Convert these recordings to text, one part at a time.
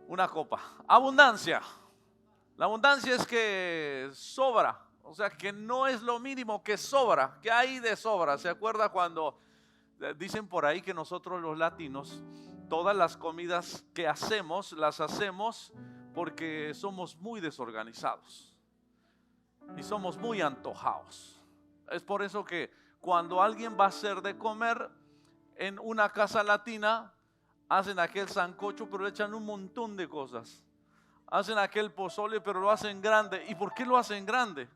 una copa. Abundancia. La abundancia es que sobra, o sea que no es lo mínimo, que sobra, que hay de sobra. ¿Se acuerda cuando dicen por ahí que nosotros los latinos, todas las comidas que hacemos, las hacemos porque somos muy desorganizados y somos muy antojados? Es por eso que cuando alguien va a hacer de comer en una casa latina, hacen aquel sancocho, pero le echan un montón de cosas. Hacen aquel pozole, pero lo hacen grande. ¿Y por qué lo hacen grande?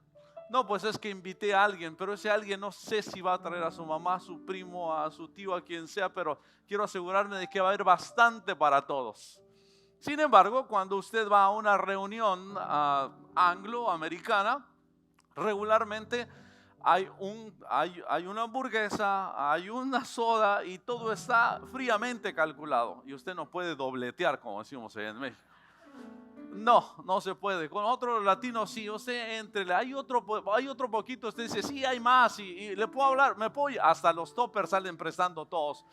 No, pues es que invité a alguien, pero ese alguien no sé si va a traer a su mamá, a su primo, a su tío, a quien sea, pero quiero asegurarme de que va a haber bastante para todos. Sin embargo, cuando usted va a una reunión anglo-americana, regularmente hay una hamburguesa, hay una soda y todo está fríamente calculado. Y usted no puede dobletear, como decimos allá en México. No se puede. Con otros latinos sí, usted entre, hay otro poquito, usted dice, sí, hay más y le puedo hablar, hasta los toppers salen prestando todos,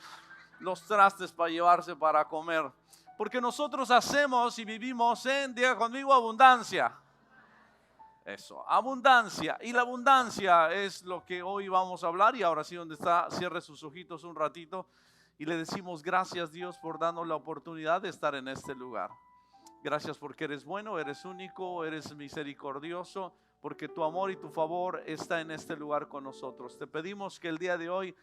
los trastes para llevarse para comer. Porque nosotros hacemos y vivimos diga conmigo, abundancia. Eso, abundancia. Y la abundancia es lo que hoy vamos a hablar. Y ahora sí, donde está, cierre sus ojitos un ratito y le decimos gracias, Dios, por darnos la oportunidad de estar en este lugar. Gracias porque eres bueno, eres único, eres misericordioso, porque tu amor y tu favor está en este lugar con nosotros. Te pedimos que el día de hoy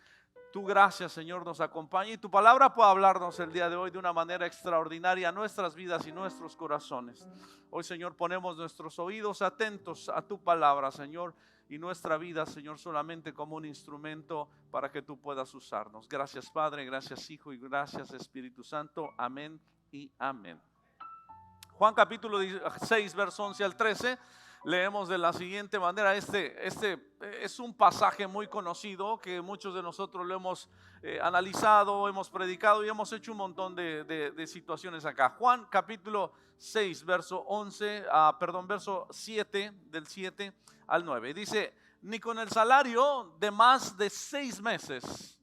tu gracia, Señor, nos acompañe y tu palabra pueda hablarnos el día de hoy de una manera extraordinaria a nuestras vidas y nuestros corazones. Hoy, Señor, ponemos nuestros oídos atentos a tu palabra, Señor, y nuestra vida, Señor, solamente como un instrumento para que tú puedas usarnos. Gracias, Padre, gracias, Hijo, y gracias, Espíritu Santo. Amén y amén. Juan capítulo 6, verso 11 al 13, leemos de la siguiente manera. Este es un pasaje muy conocido que muchos de nosotros lo hemos analizado, hemos predicado y hemos hecho un montón de situaciones acá. Juan capítulo 6, verso verso 7, del 7 al 9. Dice, ni con el salario de más de 6 meses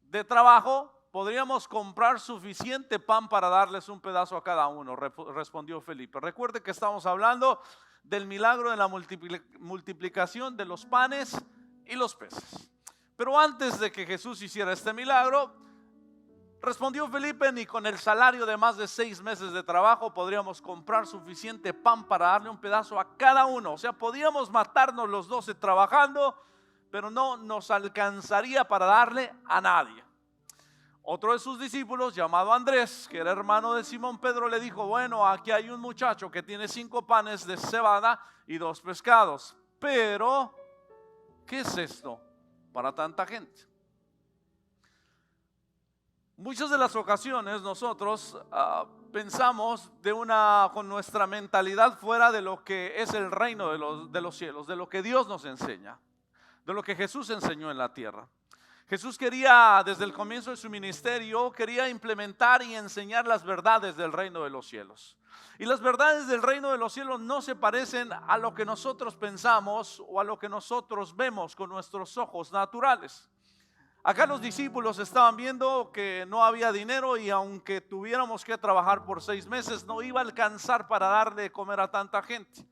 de trabajo podríamos comprar suficiente pan para darles un pedazo a cada uno, respondió Felipe. Recuerde que estamos hablando del milagro de la multiplicación de los panes y los peces. Pero antes de que Jesús hiciera este milagro, respondió Felipe, ni con el salario de más de 6 meses de trabajo podríamos comprar suficiente pan para darle un pedazo a cada uno. O sea, podíamos matarnos los 12 trabajando, pero no nos alcanzaría para darle a nadie. Otro de sus discípulos, llamado Andrés, que era hermano de Simón Pedro, le dijo, bueno, aquí hay un muchacho que tiene 5 panes de cebada y 2 pescados. Pero, ¿qué es esto para tanta gente? Muchas de las ocasiones nosotros pensamos con nuestra mentalidad fuera de lo que es el reino de los cielos, de lo que Dios nos enseña, de lo que Jesús enseñó en la tierra. Jesús quería, desde el comienzo de su ministerio, quería implementar y enseñar las verdades del reino de los cielos. Y las verdades del reino de los cielos no se parecen a lo que nosotros pensamos o a lo que nosotros vemos con nuestros ojos naturales. Acá los discípulos estaban viendo que no había dinero y aunque tuviéramos que trabajar por 6 meses, no iba a alcanzar para darle de comer a tanta gente.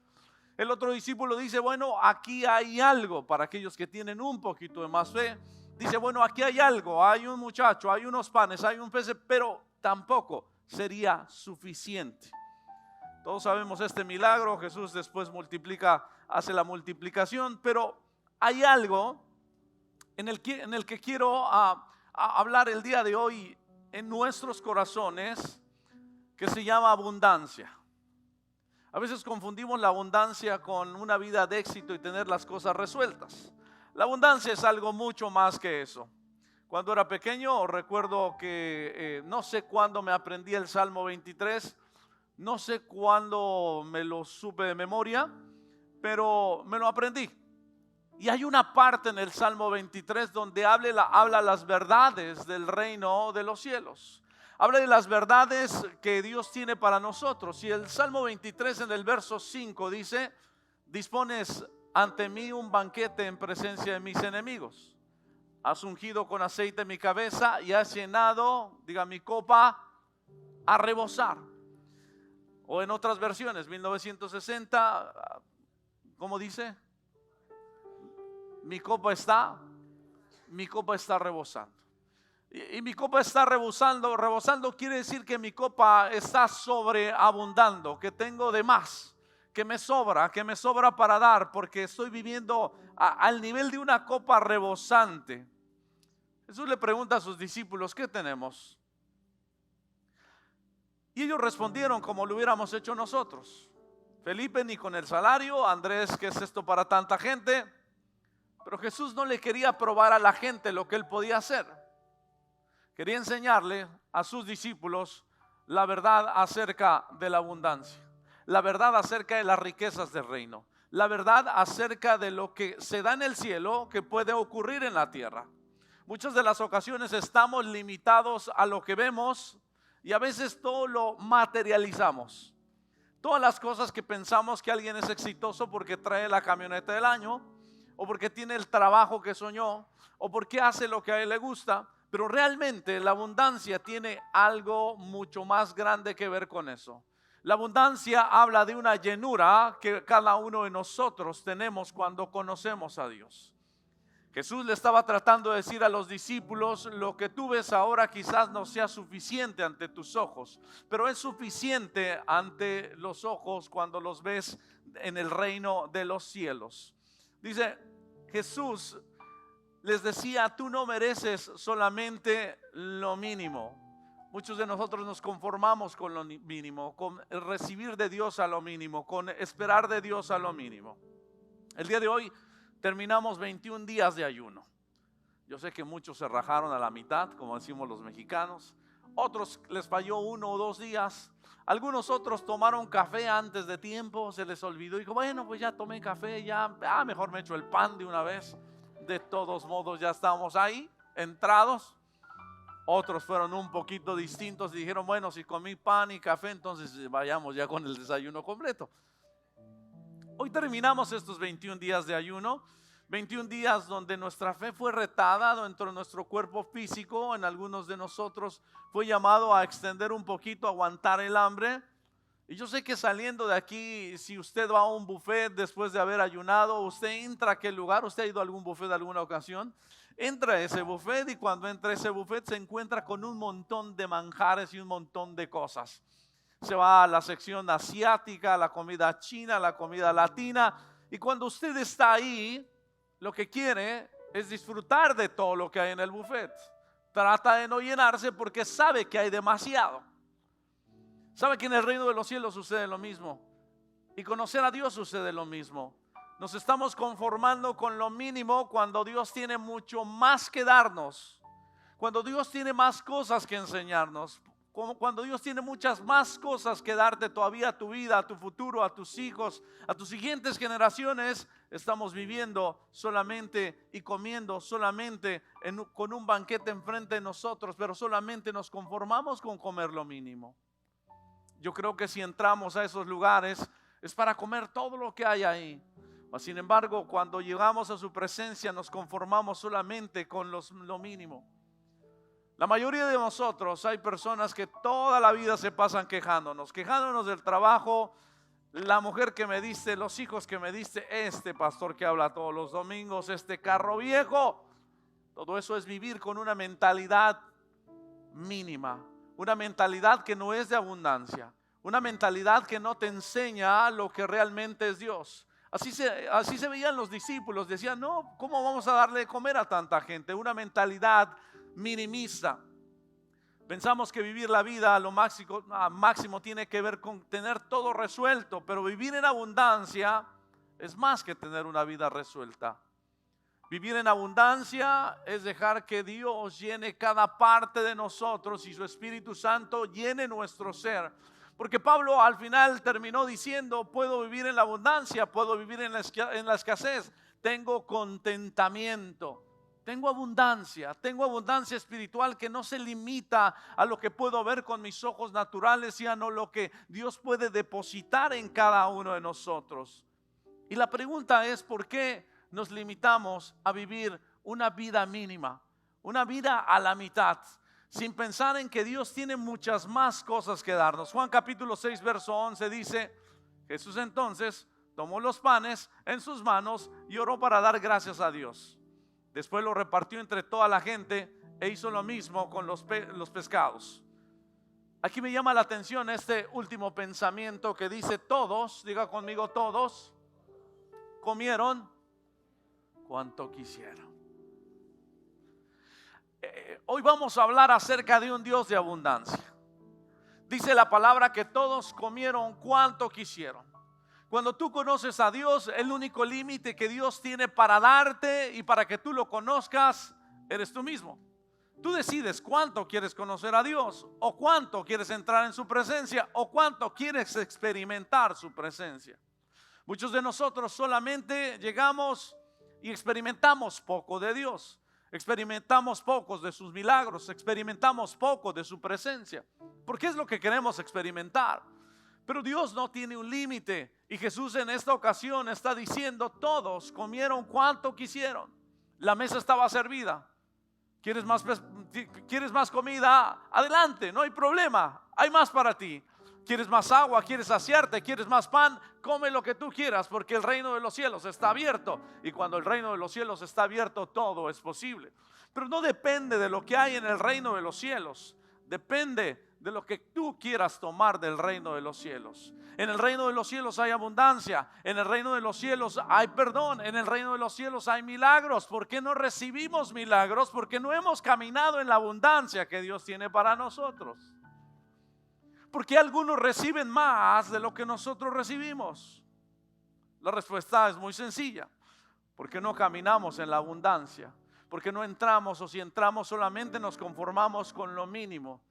El otro discípulo dice, bueno, aquí hay algo para aquellos que tienen un poquito de más fe. Dice, bueno, aquí hay algo, hay un muchacho, hay unos panes, hay un pez, pero tampoco sería suficiente. Todos sabemos este milagro, Jesús después hace la multiplicación, pero hay algo en el que quiero hablar el día de hoy en nuestros corazones, que se llama abundancia. A veces confundimos la abundancia con una vida de éxito y tener las cosas resueltas. La abundancia es algo mucho más que eso. Cuando era pequeño recuerdo que no sé cuándo me aprendí el Salmo 23, no sé cuándo me lo supe de memoria, pero me lo aprendí. Y hay una parte en el Salmo 23 donde habla las verdades del reino de los cielos. Habla de las verdades que Dios tiene para nosotros. Y el Salmo 23 en el verso 5 dice, dispones ante mí un banquete en presencia de mis enemigos. Has ungido con aceite mi cabeza y has llenado, diga, mi copa a rebosar. O en otras versiones, 1960, ¿cómo dice? Mi copa está rebosando. Y mi copa está rebosando. Rebosando quiere decir que mi copa está sobreabundando, que tengo de más, que me sobra para dar, porque estoy viviendo al nivel de una copa rebosante. Jesús le pregunta a sus discípulos, ¿qué tenemos? Y ellos respondieron como lo hubiéramos hecho nosotros. Felipe, ni con el salario. Andrés, ¿qué es esto para tanta gente? Pero Jesús no le quería probar a la gente lo que él podía hacer. Quería enseñarle a sus discípulos la verdad acerca de la abundancia, la verdad acerca de las riquezas del reino, la verdad acerca de lo que se da en el cielo que puede ocurrir en la tierra. Muchas de las ocasiones estamos limitados a lo que vemos y a veces todo lo materializamos. Todas las cosas que pensamos que alguien es exitoso porque trae la camioneta del año, o porque tiene el trabajo que soñó, o porque hace lo que a él le gusta, pero realmente la abundancia tiene algo mucho más grande que ver con eso. La abundancia habla de una llenura que cada uno de nosotros tenemos cuando conocemos a Dios. Jesús le estaba tratando de decir a los discípulos, lo que tú ves ahora quizás no sea suficiente ante tus ojos, pero es suficiente ante los ojos cuando los ves en el reino de los cielos. Dice, Jesús les decía, tú no mereces solamente lo mínimo. Muchos de nosotros nos conformamos con lo mínimo, con recibir de Dios a lo mínimo, con esperar de Dios a lo mínimo. El día de hoy terminamos 21 días de ayuno. Yo sé que muchos se rajaron a la mitad, como decimos los mexicanos. Otros les falló 1 o 2 días. Algunos otros tomaron café antes de tiempo, se les olvidó. Dijo, bueno, pues ya tomé café, ya mejor me echo el pan de una vez. De todos modos ya estamos ahí, entrados. Otros fueron un poquito distintos y dijeron, bueno, si comí pan y café, entonces vayamos ya con el desayuno completo. Hoy terminamos estos 21 días de ayuno, 21 días donde nuestra fe fue retada dentro de nuestro cuerpo físico. En algunos de nosotros fue llamado a extender un poquito, a aguantar el hambre. Y yo sé que saliendo de aquí, si usted va a un buffet después de haber ayunado, usted entra a aquel lugar. ¿Usted ha ido a algún buffet de alguna ocasión? Entra a ese buffet y cuando entra a ese buffet se encuentra con un montón de manjares y un montón de cosas. Se va a la sección asiática, la comida china, la comida latina. Y cuando usted está ahí, lo que quiere es disfrutar de todo lo que hay en el buffet. Trata de no llenarse porque sabe que hay demasiado. Sabe que en el reino de los cielos sucede lo mismo. Y conocer a Dios sucede lo mismo. Nos estamos conformando con lo mínimo cuando Dios tiene mucho más que darnos. Cuando Dios tiene más cosas que enseñarnos. Cuando Dios tiene muchas más cosas que darte todavía a tu vida, a tu futuro, a tus hijos, a tus siguientes generaciones, estamos viviendo solamente y comiendo solamente con un banquete enfrente de nosotros, pero solamente nos conformamos con comer lo mínimo. Yo creo que si entramos a esos lugares es para comer todo lo que hay ahí. Sin embargo, cuando llegamos a su presencia nos conformamos solamente con lo mínimo. La mayoría de nosotros hay personas que toda la vida se pasan quejándonos del trabajo, la mujer que me diste, los hijos que me diste, este pastor que habla todos los domingos, este carro viejo. Todo eso es vivir con una mentalidad mínima, una mentalidad que no es de abundancia, una mentalidad que no te enseña lo que realmente es Dios. Así se veían los discípulos, decían, no, ¿cómo vamos a darle de comer a tanta gente? Una mentalidad minimista. Pensamos que vivir la vida a lo máximo tiene que ver con tener todo resuelto, pero vivir en abundancia es más que tener una vida resuelta. Vivir en abundancia es dejar que Dios llene cada parte de nosotros y su Espíritu Santo llene nuestro ser. Porque Pablo al final terminó diciendo, puedo vivir en la abundancia, puedo vivir en la escasez, tengo contentamiento. Tengo abundancia espiritual que no se limita a lo que puedo ver con mis ojos naturales, sino lo que Dios puede depositar en cada uno de nosotros. Y la pregunta es, ¿por qué nos limitamos a vivir una vida mínima, una vida a la mitad? sin pensar en que Dios tiene muchas más cosas que darnos. Juan capítulo 6 verso 11 dice: Jesús entonces tomó los panes en sus manos y oró para dar gracias a Dios. Después lo repartió entre toda la gente e hizo lo mismo con los pescados. Aquí me llama la atención este último pensamiento que dice: todos, diga conmigo, todos comieron cuanto quisieron. Hoy vamos a hablar acerca de un Dios de abundancia. Dice la palabra que todos comieron cuanto quisieron. Cuando tú conoces a Dios, el único límite que Dios tiene para darte y para que tú lo conozcas, eres tú mismo. Tú decides cuánto quieres conocer a Dios, o cuánto quieres entrar en su presencia, o cuánto quieres experimentar su presencia. Muchos de nosotros solamente llegamos y experimentamos poco de Dios. Experimentamos pocos de sus milagros, experimentamos poco de su presencia, porque es lo que queremos experimentar. Pero Dios no tiene un límite, y Jesús en esta ocasión está diciendo: todos comieron cuanto quisieron. La mesa estaba servida. ¿Quieres más comida? Adelante, no hay problema, hay más para ti. ¿Quieres más agua? ¿Quieres saciarte? ¿Quieres más pan? Come lo que tú quieras, porque el reino de los cielos está abierto. Y cuando el reino de los cielos está abierto, todo es posible. Pero no depende de lo que hay en el reino de los cielos. Depende de lo que tú quieras tomar del reino de los cielos. En el reino de los cielos hay abundancia. En el reino de los cielos hay perdón. En el reino de los cielos hay milagros. ¿Por qué no recibimos milagros? Porque no hemos caminado en la abundancia que Dios tiene para nosotros. ¿Por qué algunos reciben más de lo que nosotros recibimos? La respuesta es muy sencilla: porque no caminamos en la abundancia, porque no entramos, o si entramos solamente nos conformamos con lo mínimo.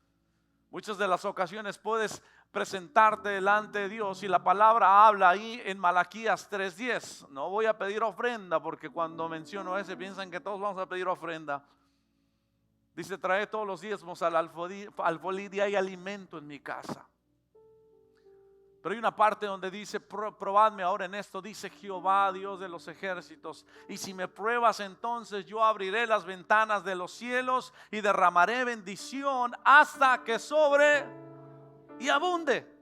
Muchas de las ocasiones puedes presentarte delante de Dios y la palabra habla ahí en Malaquías 3:10. No voy a pedir ofrenda, porque cuando menciono ese piensan que todos vamos a pedir ofrenda. Dice: trae todos los diezmos al alfolí y hay alimento en mi casa. Pero hay una parte donde dice: probadme ahora en esto, dice Jehová, Dios de los ejércitos, y si me pruebas, entonces yo abriré las ventanas de los cielos y derramaré bendición hasta que sobre y abunde.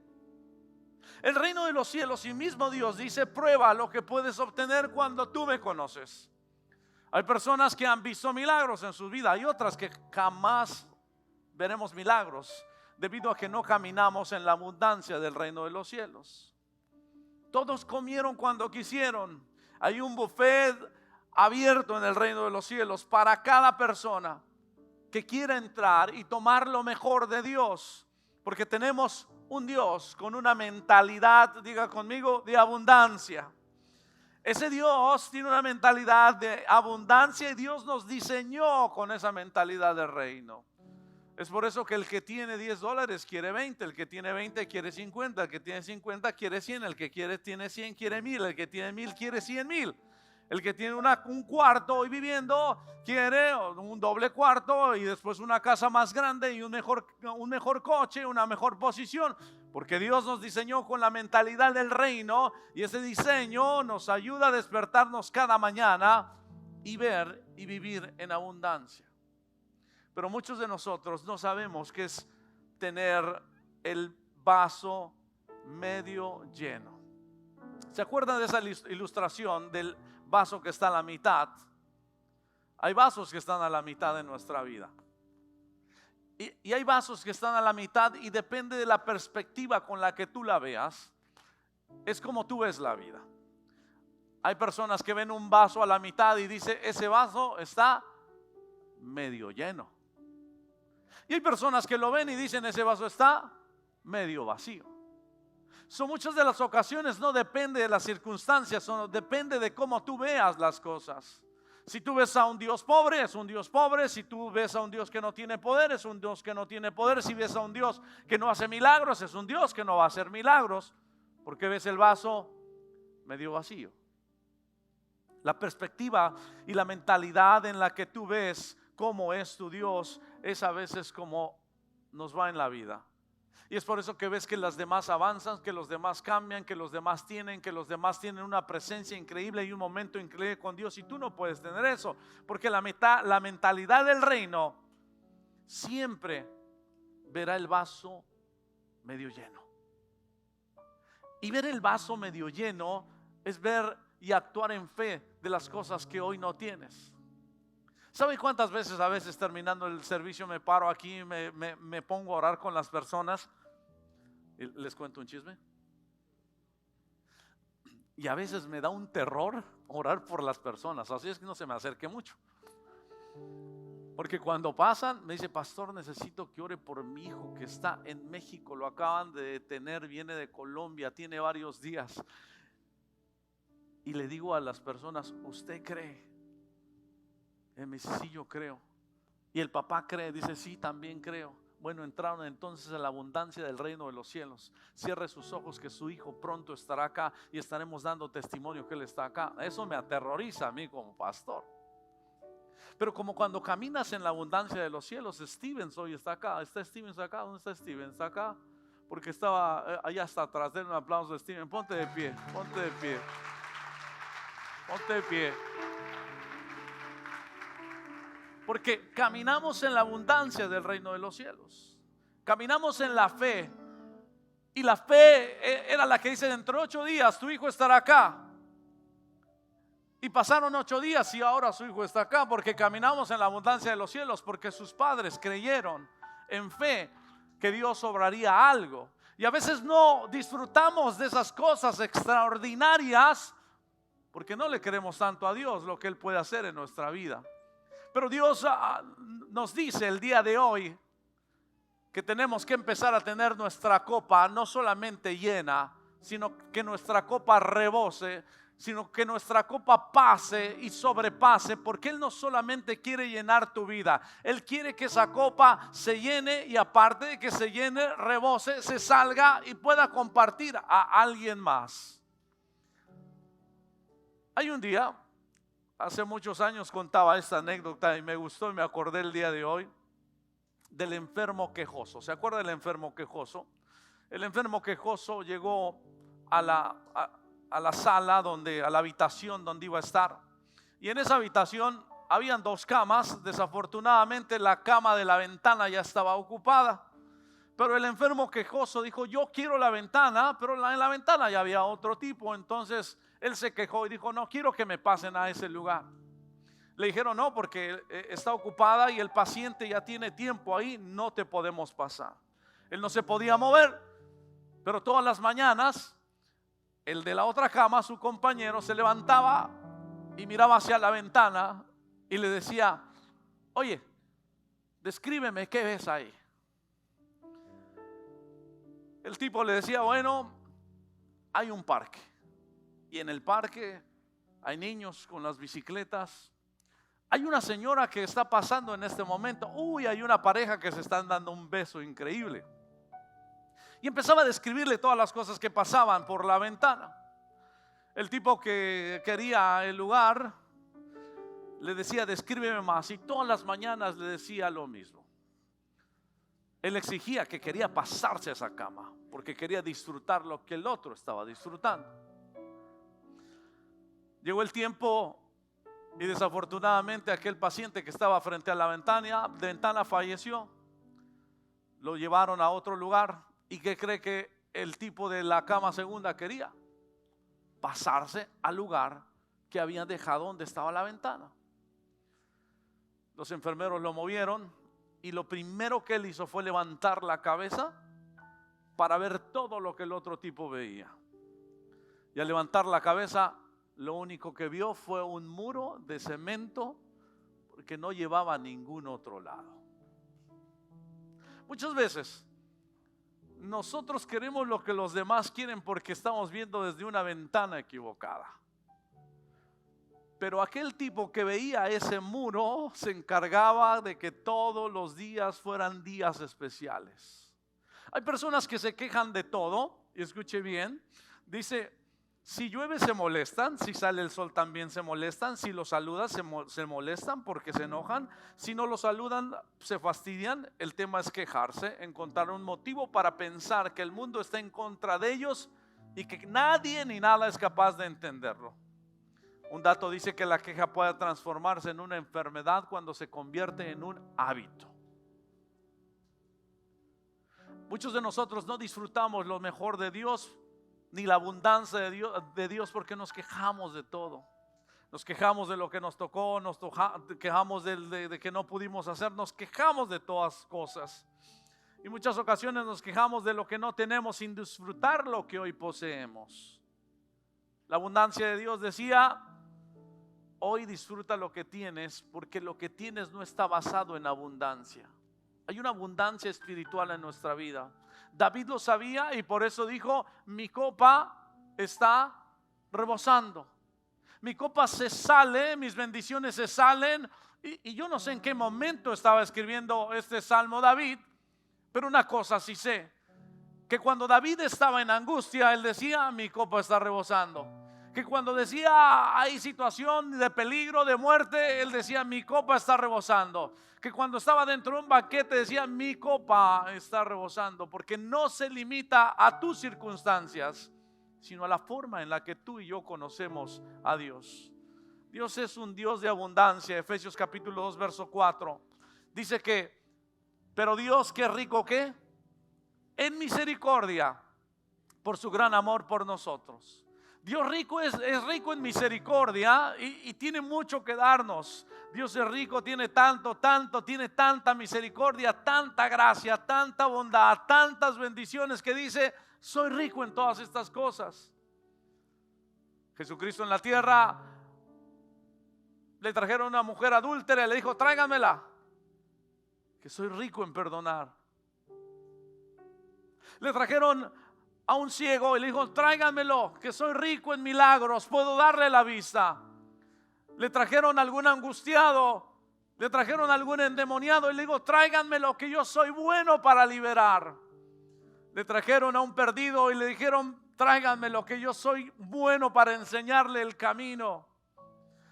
El reino de los cielos, y mismo Dios dice: prueba lo que puedes obtener cuando tú me conoces. Hay personas que han visto milagros en su vida, hay otras que jamás veremos milagros, debido a que no caminamos en la abundancia del reino de los cielos. Todos comieron cuando quisieron. Hay un buffet abierto en el reino de los cielos para cada persona que quiera entrar y tomar lo mejor de Dios, porque tenemos un Dios con una mentalidad, diga conmigo, de abundancia. Ese Dios tiene una mentalidad de abundancia y Dios nos diseñó con esa mentalidad de reino. Es por eso que el que tiene $10 quiere 20, el que tiene 20 quiere 50, el que tiene 50 quiere 100, el que tiene 100 quiere 1000, el que tiene 1000 quiere 100,000. El que tiene un cuarto hoy viviendo quiere un doble cuarto y después una casa más grande y un mejor coche, una mejor posición. Porque Dios nos diseñó con la mentalidad del reino y ese diseño nos ayuda a despertarnos cada mañana y ver y vivir en abundancia. Pero muchos de nosotros no sabemos qué es tener el vaso medio lleno. ¿Se acuerdan de esa ilustración del vaso que está a la mitad? Hay vasos que están a la mitad de nuestra vida. Y hay vasos que están a la mitad y depende de la perspectiva con la que tú la veas, es como tú ves la vida. Hay personas que ven un vaso a la mitad y dicen: ese vaso está medio lleno. Y hay personas que lo ven y dicen: ese vaso está medio vacío. Muchas de las ocasiones no depende de las circunstancias, depende de cómo tú veas las cosas. Si tú ves a un Dios pobre, es un Dios pobre. Si tú ves a un Dios que no tiene poder, es un Dios que no tiene poder. Si ves a un Dios que no hace milagros, es un Dios que no va a hacer milagros, porque ves el vaso medio vacío. La perspectiva y la mentalidad en la que tú ves cómo es tu Dios es a veces como nos va en la vida. Y es por eso que ves que los demás avanzan, que los demás cambian, que los demás tienen una presencia increíble y un momento increíble con Dios, y tú no puedes tener eso, porque la mentalidad del reino siempre verá el vaso medio lleno. Y ver el vaso medio lleno es ver y actuar en fe de las cosas que hoy no tienes. ¿Saben cuántas veces a veces terminando el servicio me paro aquí y me pongo a orar con las personas? Y les cuento un chisme. Y a veces me da un terror orar por las personas, así es que no se me acerque mucho. Porque cuando pasan, me dice: pastor, necesito que ore por mi hijo que está en México, lo acaban de detener, viene de Colombia, tiene varios días. Y le digo a las personas: ¿usted cree? Él me dice: sí, yo creo. Y el papá cree, dice: sí, también creo. Bueno, entraron entonces a la abundancia del reino de los cielos. Cierre sus ojos que su hijo pronto estará acá y estaremos dando testimonio que él está acá. Eso me aterroriza a mí como pastor. Pero como cuando caminas en la abundancia de los cielos, Stevens hoy está acá. ¿Está Stevens acá? ¿Dónde está Stevens? ¿Está acá? Porque estaba allá hasta atrás. Den un aplauso a Stevens. Ponte de pie, ponte de pie. Ponte de pie. Porque caminamos en la abundancia del reino de los cielos. Caminamos en la fe. Y la fe era la que dice: dentro de 8 días tu hijo estará acá. Y pasaron 8 días y ahora su hijo está acá, porque caminamos en la abundancia de los cielos, porque sus padres creyeron en fe que Dios obraría algo. Y a veces no disfrutamos de esas cosas extraordinarias porque no le queremos tanto a Dios lo que Él puede hacer en nuestra vida. Pero Dios nos dice el día de hoy que tenemos que empezar a tener nuestra copa no solamente llena, sino que nuestra copa rebose, sino que nuestra copa pase y sobrepase, porque Él no solamente quiere llenar tu vida, Él quiere que esa copa se llene y aparte de que se llene, rebose, se salga y pueda compartir a alguien más. Hay un día, hace muchos años contaba esta anécdota y me gustó y me acordé el día de hoy del enfermo quejoso. ¿Se acuerda del enfermo quejoso? El enfermo quejoso llegó a la sala a la habitación donde iba a estar. Y en esa habitación habían 2 camas. Desafortunadamente la cama de la ventana ya estaba ocupada. Pero el enfermo quejoso dijo: yo quiero la ventana, pero en la ventana ya había otro tipo. Entonces él se quejó y dijo: no quiero que me pasen a ese lugar. Le dijeron: no, porque está ocupada y el paciente ya tiene tiempo ahí, no te podemos pasar. Él no se podía mover, pero todas las mañanas el de la otra cama, su compañero, se levantaba y miraba hacia la ventana y le decía: oye, descríbeme qué ves ahí. El tipo le decía: bueno, hay un parque y en el parque hay niños con las bicicletas. Hay una señora que está pasando en este momento. Hay una pareja que se están dando un beso increíble. Y empezaba a describirle todas las cosas que pasaban por la ventana. El tipo que quería el lugar le decía: descríbeme más. Y todas las mañanas le decía lo mismo. Él exigía que quería pasarse a esa cama porque quería disfrutar lo que el otro estaba disfrutando. Llegó el tiempo y desafortunadamente aquel paciente que estaba frente a la ventana falleció. Lo llevaron a otro lugar. ¿Y qué cree que el tipo de la cama segunda quería? Pasarse al lugar que habían dejado donde estaba la ventana. Los enfermeros lo movieron y lo primero que él hizo fue levantar la cabeza para ver todo lo que el otro tipo veía. Y al levantar la cabeza, lo único que vio fue un muro de cemento porque no llevaba a ningún otro lado. Muchas veces nosotros queremos lo que los demás quieren porque estamos viendo desde una ventana equivocada. Pero aquel tipo que veía ese muro se encargaba de que todos los días fueran días especiales. Hay personas que se quejan de todo, y escuche bien, dice: si llueve se molestan, si sale el sol también se molestan, si los saludas se molestan porque se enojan, si no los saludan se fastidian. El tema es quejarse, encontrar un motivo para pensar que el mundo está en contra de ellos y que nadie ni nada es capaz de entenderlo. Un dato dice que la queja puede transformarse en una enfermedad cuando se convierte en un hábito. Muchos de nosotros no disfrutamos lo mejor de Dios, ni la abundancia de Dios porque nos quejamos de todo. Nos quejamos de lo que nos tocó, quejamos de que no pudimos hacer, nos quejamos de todas cosas. Y muchas ocasiones nos quejamos de lo que no tenemos sin disfrutar lo que hoy poseemos. La abundancia de Dios decía: hoy disfruta lo que tienes, porque lo que tienes no está basado en abundancia. Hay una abundancia espiritual en nuestra vida. David lo sabía y por eso dijo: mi copa está rebosando. Mi copa se sale, mis bendiciones se salen. Y yo no sé en qué momento estaba escribiendo este salmo David, pero una cosa sí sé, que cuando David estaba en angustia, él decía: mi copa está rebosando. Que cuando decía hay situación de peligro, de muerte, él decía: mi copa está rebosando. Que cuando estaba dentro de un banquete decía: mi copa está rebosando. Porque no se limita a tus circunstancias, sino a la forma en la que tú y yo conocemos a Dios. Dios es un Dios de abundancia. Efesios capítulo 2 verso 4 dice que: pero Dios, que es rico, ¿qué? En misericordia, por su gran amor por nosotros. Dios rico es rico en misericordia y tiene mucho que darnos. Dios es rico, tiene tiene tanta misericordia, tanta gracia, tanta bondad, tantas bendiciones, que dice: soy rico en todas estas cosas. Jesucristo en la tierra le trajeron a una mujer adúltera y le dijo: tráiganmela, que soy rico en perdonar. Le trajeron a un ciego y le dijo: tráiganmelo, que soy rico en milagros, puedo darle la vista. Le trajeron a algún angustiado, le trajeron a algún endemoniado y le dijo: tráiganmelo, que yo soy bueno para liberar. Le trajeron a un perdido y le dijeron: tráiganmelo, que yo soy bueno para enseñarle el camino.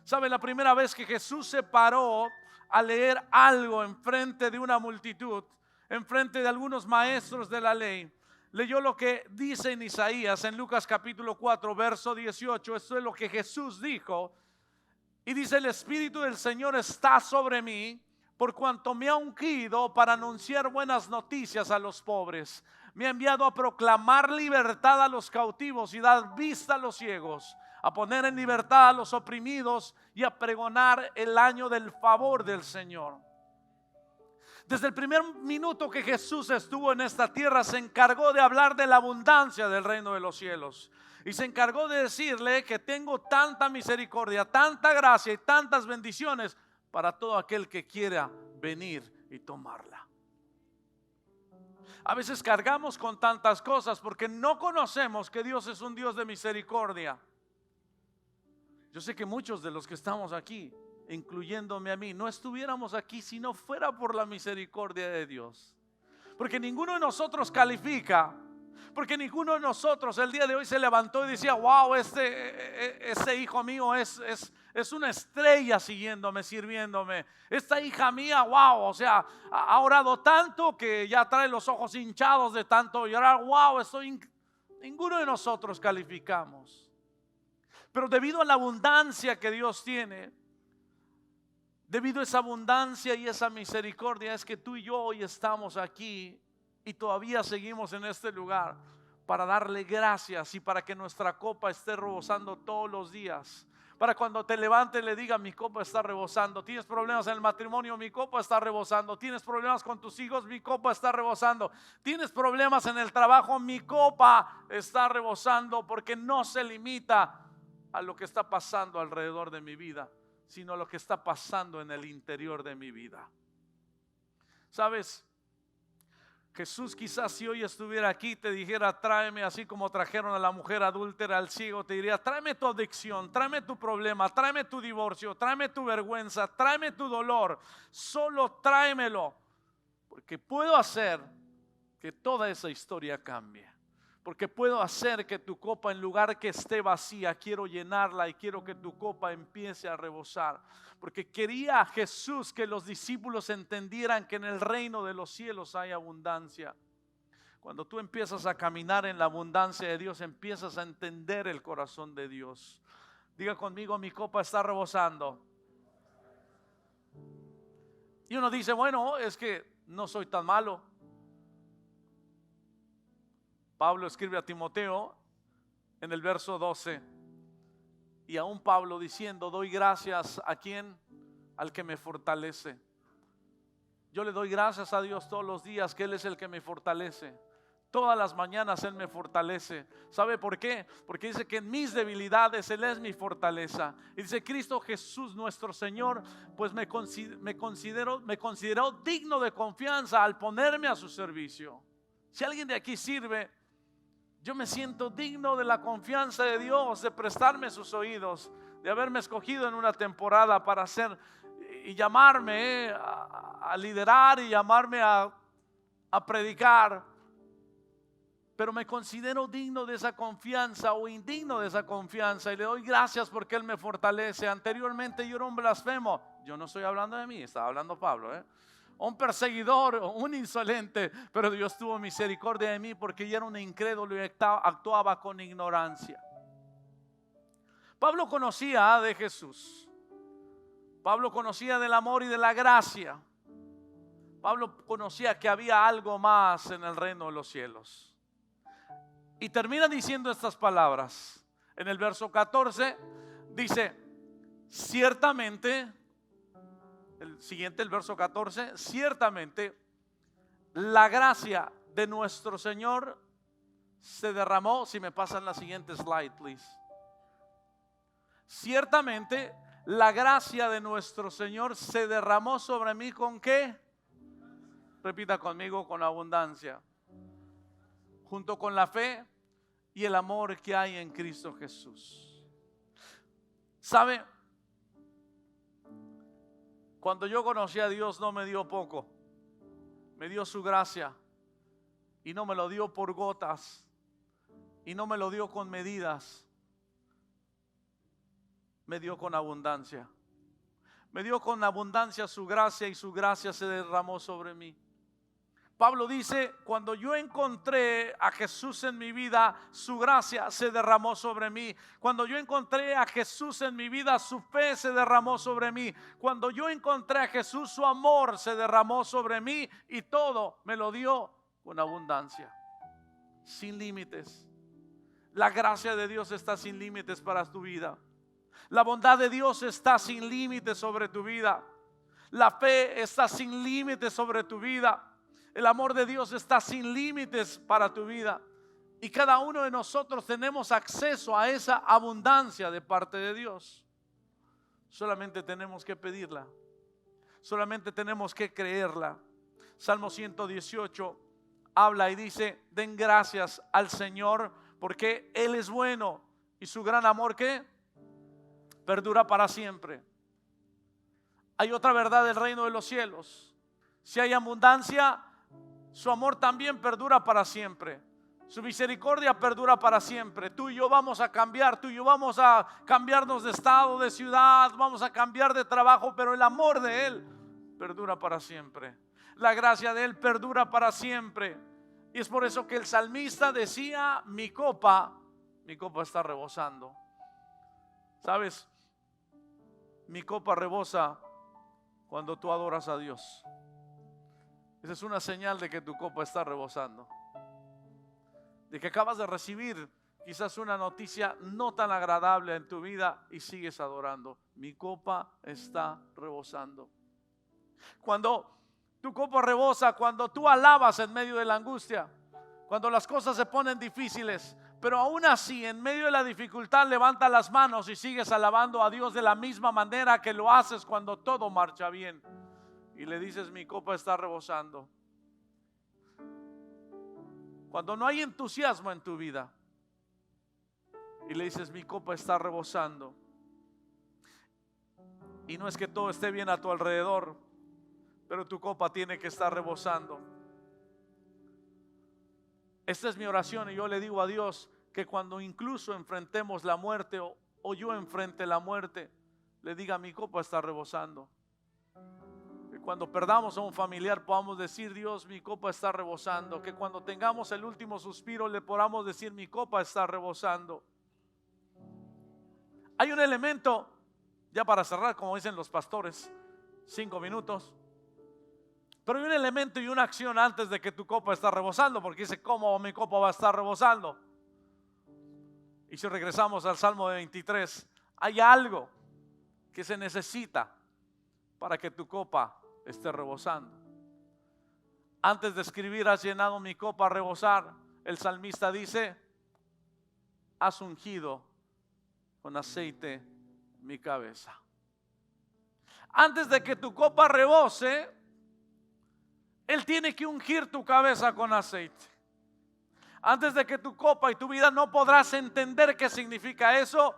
¿Sabe? La primera vez que Jesús se paró a leer algo enfrente de una multitud, enfrente de algunos maestros de la ley, leyó lo que dice en Isaías, en Lucas capítulo 4 verso 18. Esto es lo que Jesús dijo. Y dice: el Espíritu del Señor está sobre mí, por cuanto me ha ungido para anunciar buenas noticias a los pobres. Me ha enviado a proclamar libertad a los cautivos y dar vista a los ciegos, a poner en libertad a los oprimidos y a pregonar el año del favor del Señor. Desde el primer minuto que Jesús estuvo en esta tierra, se encargó de hablar de la abundancia del reino de los cielos. Y se encargó de decirle que tengo tanta misericordia, tanta gracia y tantas bendiciones para todo aquel que quiera venir y tomarla. A veces cargamos con tantas cosas porque no conocemos que Dios es un Dios de misericordia. Yo sé que muchos de los que estamos aquí, incluyéndome a mí, no estuviéramos aquí si no fuera por la misericordia de Dios. Porque ninguno de nosotros califica. Porque ninguno de nosotros el día de hoy se levantó y decía: wow, este hijo mío es una estrella siguiéndome, sirviéndome. Esta hija mía, wow, o sea, ha orado tanto que ya trae los ojos hinchados de tanto llorar. Wow, ninguno de nosotros calificamos. Pero debido a la abundancia que Dios tiene, debido a esa abundancia y esa misericordia, es que tú y yo hoy estamos aquí y todavía seguimos en este lugar para darle gracias y para que nuestra copa esté rebosando todos los días. Para cuando te levantes le diga: mi copa está rebosando. Tienes problemas en el matrimonio, mi copa está rebosando. Tienes problemas con tus hijos, mi copa está rebosando. Tienes problemas en el trabajo, mi copa está rebosando, porque no se limita a lo que está pasando alrededor de mi vida, sino a lo que está pasando en el interior de mi vida. ¿Sabes? Jesús quizás si hoy estuviera aquí te dijera: tráeme, así como trajeron a la mujer adúltera, al ciego, te diría: tráeme tu adicción, tráeme tu problema, tráeme tu divorcio, tráeme tu vergüenza, tráeme tu dolor, solo tráemelo, porque puedo hacer que toda esa historia cambie. Porque puedo hacer que tu copa, en lugar que esté vacía, quiero llenarla y quiero que tu copa empiece a rebosar. Porque quería Jesús que los discípulos entendieran que en el reino de los cielos hay abundancia. Cuando tú empiezas a caminar en la abundancia de Dios, empiezas a entender el corazón de Dios. Diga conmigo: mi copa está rebosando. Y uno dice: bueno, es que no soy tan malo. Pablo escribe a Timoteo en el verso 12. Y aún Pablo diciendo, doy gracias a quien, al que me fortalece. Yo le doy gracias a Dios todos los días que Él es el que me fortalece. Todas las mañanas Él me fortalece. ¿Sabe por qué? Porque dice que en mis debilidades Él es mi fortaleza. Y dice Cristo Jesús nuestro Señor, pues me consideró digno de confianza al ponerme a su servicio. Si alguien de aquí sirve, yo me siento digno de la confianza de Dios, de prestarme sus oídos, de haberme escogido en una temporada para hacer y llamarme a liderar y llamarme a predicar. Pero me considero digno de esa confianza o indigno de esa confianza y le doy gracias porque Él me fortalece. Anteriormente yo era un blasfemo. Yo no estoy hablando de mí, estaba hablando Pablo, un perseguidor, un insolente, pero Dios tuvo misericordia de mí porque yo era un incrédulo y actuaba con ignorancia. Pablo conocía de Jesús. Pablo conocía del amor y de la gracia. Pablo conocía que había algo más en el reino de los cielos. Y termina diciendo estas palabras. En el verso 14 dice, ciertamente, el verso 14, ciertamente la gracia de nuestro Señor se derramó. Si me pasan la siguiente slide, please. Ciertamente la gracia de nuestro Señor se derramó sobre mí ¿con qué? Repita conmigo, con abundancia. Junto con la fe y el amor que hay en Cristo Jesús. ¿Sabe? Cuando yo conocí a Dios no me dio poco. Me dio su gracia. Y no me lo dio por gotas. Y no me lo dio con medidas. Me dio con abundancia. Me dio con abundancia su gracia y su gracia se derramó sobre mí. Pablo dice, cuando yo encontré a Jesús en mi vida, su gracia se derramó sobre mí. Cuando yo encontré a Jesús en mi vida, su fe se derramó sobre mí. Cuando yo encontré a Jesús, su amor se derramó sobre mí y todo me lo dio con abundancia, sin límites. La gracia de Dios está sin límites para tu vida. La bondad de Dios está sin límites sobre tu vida. La fe está sin límites sobre tu vida. El amor de Dios está sin límites para tu vida. Y cada uno de nosotros tenemos acceso a esa abundancia de parte de Dios. Solamente tenemos que pedirla. Solamente tenemos que creerla. Salmo 118 habla y dice, den gracias al Señor porque Él es bueno y su gran amor ¿qué? Perdura para siempre. Hay otra verdad del reino de los cielos. Si hay abundancia, su amor también perdura para siempre. Su misericordia perdura para siempre. Tú y yo vamos a cambiar, tú y yo vamos a cambiarnos de estado, de ciudad, vamos a cambiar de trabajo, pero el amor de Él perdura para siempre. La gracia de Él perdura para siempre. Y es por eso que el salmista decía, mi copa está rebosando. ¿Sabes? Mi copa rebosa cuando tú adoras a Dios. Esa es una señal de que tu copa está rebosando. De que acabas de recibir quizás una noticia no tan agradable en tu vida y sigues adorando. Mi copa está rebosando. Cuando tu copa rebosa, cuando tú alabas en medio de la angustia, cuando las cosas se ponen difíciles, pero aún así en medio de la dificultad levanta las manos y sigues alabando a Dios de la misma manera que lo haces cuando todo marcha bien. Y le dices, mi copa está rebosando. Cuando no hay entusiasmo en tu vida y le dices, mi copa está rebosando. Y no es que todo esté bien a tu alrededor, pero tu copa tiene que estar rebosando. Esta es mi oración y yo le digo a Dios que cuando incluso enfrentemos la muerte o yo enfrente la muerte, le diga, mi copa está rebosando. Que cuando perdamos a un familiar podamos decir, Dios, mi copa está rebosando. Que cuando tengamos el último suspiro le podamos decir, mi copa está rebosando. Hay un elemento, ya para cerrar, como dicen los pastores, 5 minutos. Pero hay un elemento y una acción antes de que tu copa está rebosando, porque dice, ¿cómo mi copa va a estar rebosando? Y si regresamos al Salmo 23, hay algo que se necesita para que tu copa esté rebosando. Antes de escribir, has llenado mi copa a rebosar, el salmista dice, has ungido con aceite mi cabeza. Antes de que tu copa rebose, Él tiene que ungir tu cabeza con aceite. Antes de que tu copa y tu vida, no podrás entender qué significa eso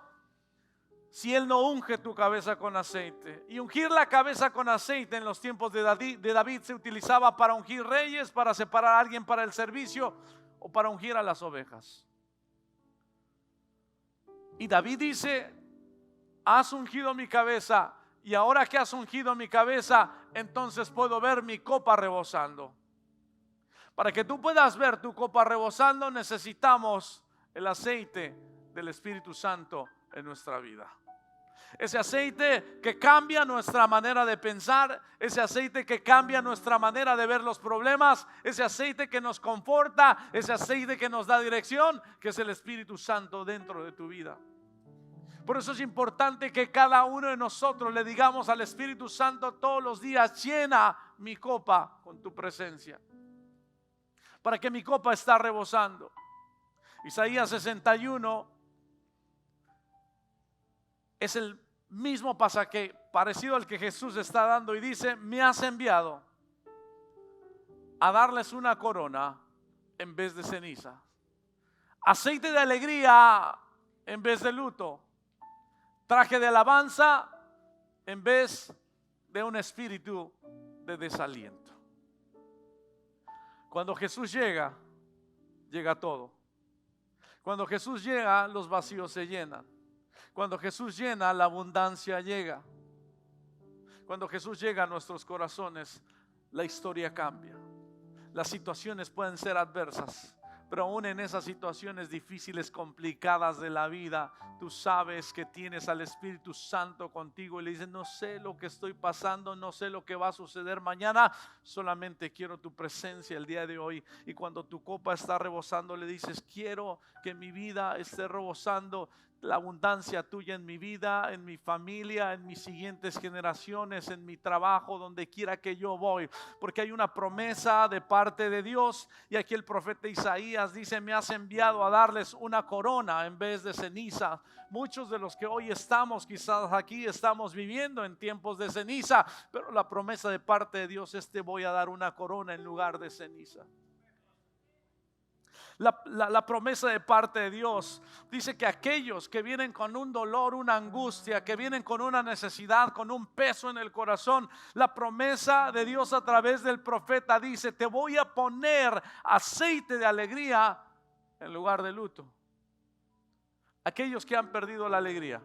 si Él no unge tu cabeza con aceite. Y ungir la cabeza con aceite en los tiempos de David se utilizaba para ungir reyes, para separar a alguien para el servicio o para ungir a las ovejas. Y David dice, has ungido mi cabeza, y ahora que has ungido mi cabeza, entonces puedo ver mi copa rebosando. Para que tú puedas ver tu copa rebosando, necesitamos el aceite del Espíritu Santo en nuestra vida. Ese aceite que cambia nuestra manera de pensar, ese aceite que cambia nuestra manera de ver los problemas, ese aceite que nos conforta, ese aceite que nos da dirección, que es el Espíritu Santo dentro de tu vida. Por eso es importante que cada uno de nosotros le digamos al Espíritu Santo todos los días, llena mi copa con tu presencia, para que mi copa está rebosando. Isaías 61 es el mismo pasaje parecido al que Jesús está dando y dice, me has enviado a darles una corona en vez de ceniza, aceite de alegría en vez de luto, traje de alabanza en vez de un espíritu de desaliento. Cuando Jesús llega, llega todo. Cuando Jesús llega, los vacíos se llenan. Cuando Jesús llena, la abundancia llega. Cuando Jesús llega a nuestros corazones, la historia cambia. Las situaciones pueden ser adversas, pero aún en esas situaciones difíciles, complicadas de la vida, tú sabes que tienes al Espíritu Santo contigo y le dices, no sé lo que estoy pasando, no sé lo que va a suceder mañana, solamente quiero tu presencia el día de hoy. Y cuando tu copa está rebosando, le dices, quiero que mi vida esté rebosando la abundancia tuya en mi vida, en mi familia, en mis siguientes generaciones, en mi trabajo, donde quiera que yo voy, porque hay una promesa de parte de Dios. Y aquí el profeta Isaías dice, me has enviado a darles una corona en vez de ceniza. Muchos de los que hoy estamos quizás aquí estamos viviendo en tiempos de ceniza, pero la promesa de parte de Dios es, te voy a dar una corona en lugar de ceniza. La promesa de parte de Dios dice que aquellos que vienen con un dolor, una angustia, que vienen con una necesidad, con un peso en el corazón, la promesa de Dios a través del profeta dice, te voy a poner aceite de alegría en lugar de luto. Aquellos que han perdido la alegría,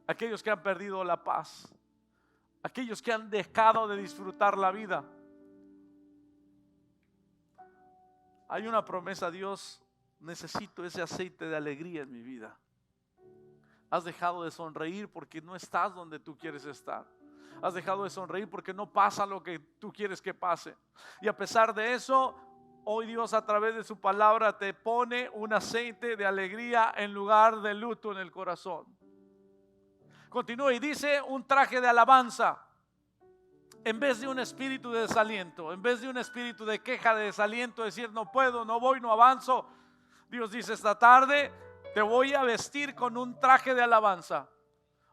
aquellos que han perdido la paz, aquellos que han dejado de disfrutar la vida. Hay una promesa, Dios, necesito ese aceite de alegría en mi vida. Has dejado de sonreír porque no estás donde tú quieres estar. Has dejado de sonreír porque no pasa lo que tú quieres que pase. Y a pesar de eso, hoy Dios a través de su palabra te pone un aceite de alegría en lugar de luto en el corazón. Continúa y dice, un traje de alabanza. En vez de un espíritu de desaliento, en vez de un espíritu de queja, de desaliento, decir no puedo, no voy, no avanzo, Dios dice esta tarde te voy a vestir con un traje de alabanza.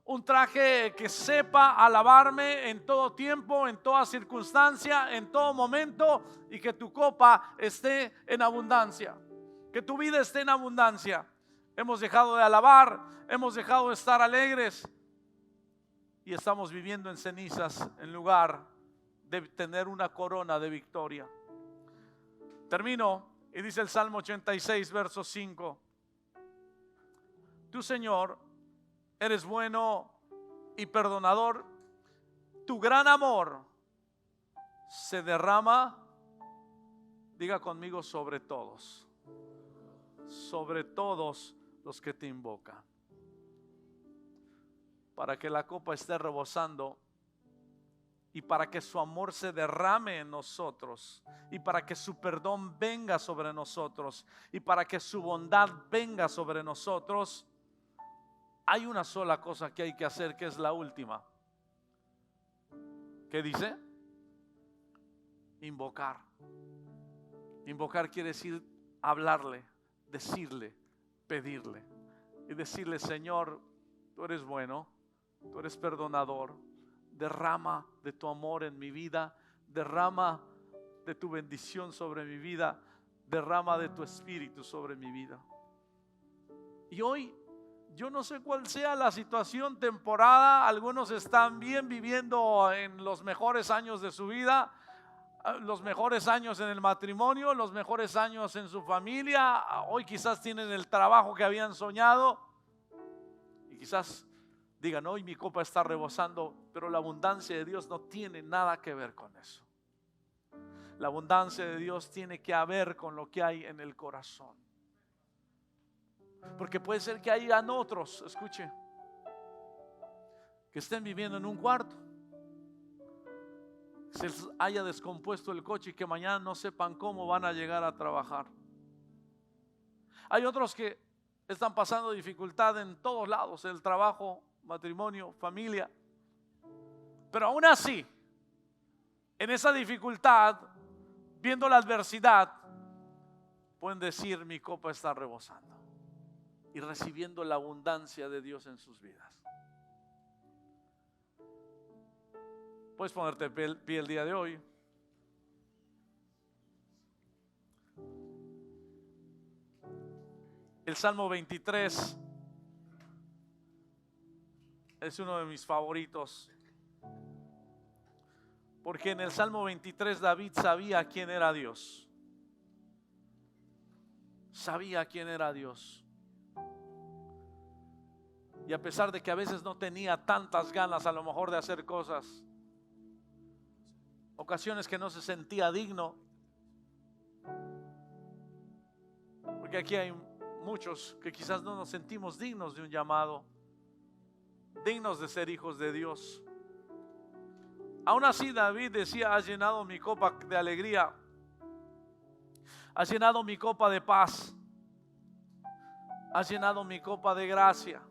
Un traje que sepa alabarme en todo tiempo, en toda circunstancia, en todo momento, y que tu copa esté en abundancia, que tu vida esté en abundancia. Hemos dejado de alabar, hemos dejado de estar alegres y estamos viviendo en cenizas en lugar de tener una corona de victoria. Termino y dice el Salmo 86, verso 5. Tú, Señor, eres bueno y perdonador. Tu gran amor se derrama, diga conmigo, sobre todos los que te invocan. Para que la copa esté rebosando y para que su amor se derrame en nosotros, y para que su perdón venga sobre nosotros, y para que su bondad venga sobre nosotros, hay una sola cosa que hay que hacer, que es la última. ¿Qué dice? Invocar. Invocar quiere decir hablarle, decirle, pedirle y decirle: Señor, tú eres bueno, tú eres perdonador, derrama de tu amor en mi vida, derrama de tu bendición sobre mi vida, derrama de tu espíritu sobre mi vida. Y hoy, yo no sé cuál sea la situación temporada, algunos están bien viviendo en los mejores años de su vida, los mejores años en el matrimonio, los mejores años en su familia. Hoy quizás tienen el trabajo que habían soñado y quizás digan: hoy mi copa está rebosando, pero la abundancia de Dios no tiene nada que ver con eso. La abundancia de Dios tiene que ver con lo que hay en el corazón. Porque puede ser que hayan otros, escuche, que estén viviendo en un cuarto, se les haya descompuesto el coche y que mañana no sepan cómo van a llegar a trabajar. Hay otros que están pasando dificultad en todos lados: el trabajo, matrimonio, familia. Pero aún así, en esa dificultad, viendo la adversidad, pueden decir: mi copa está rebosando, y recibiendo la abundancia de Dios en sus vidas. Puedes ponerte pie el día de hoy. El Salmo 23 es uno de mis favoritos, porque en el Salmo 23 David sabía quién era Dios. Sabía quién era Dios. Y a pesar de que a veces no tenía tantas ganas a lo mejor de hacer cosas, ocasiones que no se sentía digno, porque aquí hay muchos que quizás no nos sentimos dignos de un llamado, dignos de ser hijos de Dios. Aún así David decía: has llenado mi copa de alegría, has llenado mi copa de paz, has llenado mi copa de gracia,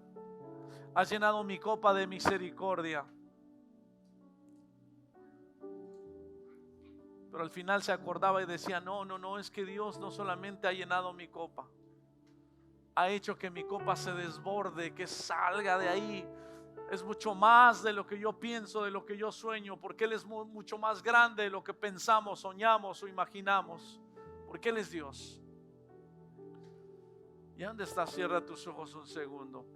has llenado mi copa de misericordia. Pero al final se acordaba y decía: no, es que Dios no solamente ha llenado mi copa, ha hecho que mi copa se desborde, que salga de ahí. Es mucho más de lo que yo pienso, de lo que yo sueño, porque Él es mucho más grande de lo que pensamos, soñamos o imaginamos, porque Él es Dios. ¿Y dónde estás? Cierra tus ojos un segundo.